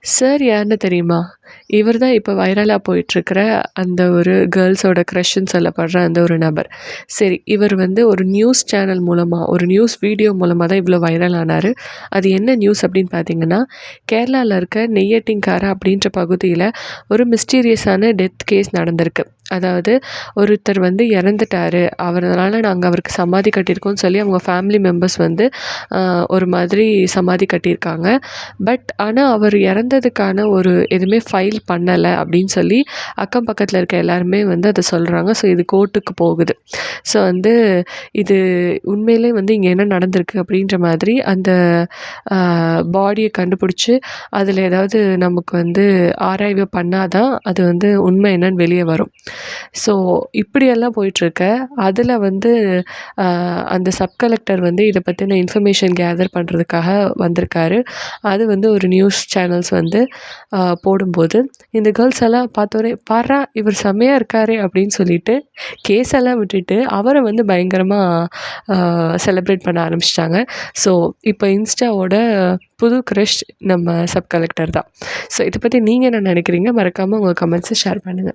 Sir யாருன்னு தெரியுமா? இவர் தான் இப்ப வைரலா போயிட்டுருக்கிற அந்த ஒரு கேர்ள்ஸோட க்ரஷ்ன்னு சொல்லப்படுற அந்த ஒரு நபர். சரி, இவர் வந்து ஒரு நியூஸ் சேனல் மூலமா, ஒரு நியூஸ் வீடியோ மூலமா தான் இவ்வளோ வைரல் ஆனாரு. அது என்ன நியூஸ் அப்படின்னு பார்த்தீங்கன்னா, கேரளால இருக்க நெய்யட்டின்கரை அப்படின்ற பகுதியில ஒரு மிஸ்டீரியஸான டெத் கேஸ் நடந்திருக்கு. அதாவது ஒருத்தர் வந்து இறந்துட்டாரு. அவர்னால நாங்க அவருக்கு சமாதி கட்டியிருக்கோம்னு சொல்லி அவங்க ஃபேமிலி மெம்பர்ஸ் வந்து ஒரு மாதிரி சமாதி கட்டியிருக்காங்க. ஆனா அவர் இறந்ததுக்கான ஒரு எதுவுமே ஃபைல் பண்ணல அப்படின்னு சொல்லி அக்கம் பக்கத்துல இருக்க எல்லாருமே வந்து அத சொல்றாங்க. ஸோ இது கோர்ட்டுக்கு போகுது. ஸோ வந்து இது உண்மையிலே வந்து இங்க என்ன நடந்திருக்கு அப்படின்ற மாதிரி அந்த அ பாடிய கண்டுபிடிச்சு, அதில ஏதாவது நமக்கு வந்து ஆராய்வு பண்ணா தான் அது வந்து உண்மை என்னன்னு வெளிய வரும். ஸோ இப்படியெல்லாம் போயிட்டுருக்க, அதில வந்து அ அந்த சப் கலெக்டர் வந்து இத பத்தின இன்ஃபர்மேஷன் கேதர் பண்றதுக்காக வந்திருக்காரு. அது வந்து ஒரு நியூஸ் சேனல்ஸ் வந்து போடும்போது, இந்த கேர்ள்ஸ் எல்லாம் பார்த்தோனே, "பார்றா இவர் செம்மையா இருக்காரே!" அப்படின்னு சொல்லிட்டு, கேஸ் எல்லாம் விட்டுட்டு, அவர வந்து பயங்கரமா அ செலிப்ரேட் பண்ண ஆரம்பிச்சுட்டாங்க. ஸோ, இப்போ இன்ஸ்டாவோட புது க்ரஷ் நம்ம சப் கலெக்டர் தான். ஸோ, இத பத்தி நீங்க என்ன நினைக்கிறீங்க? மறக்காம உங்க கமெண்ட்ஸ ஷேர் பண்ணுங்க.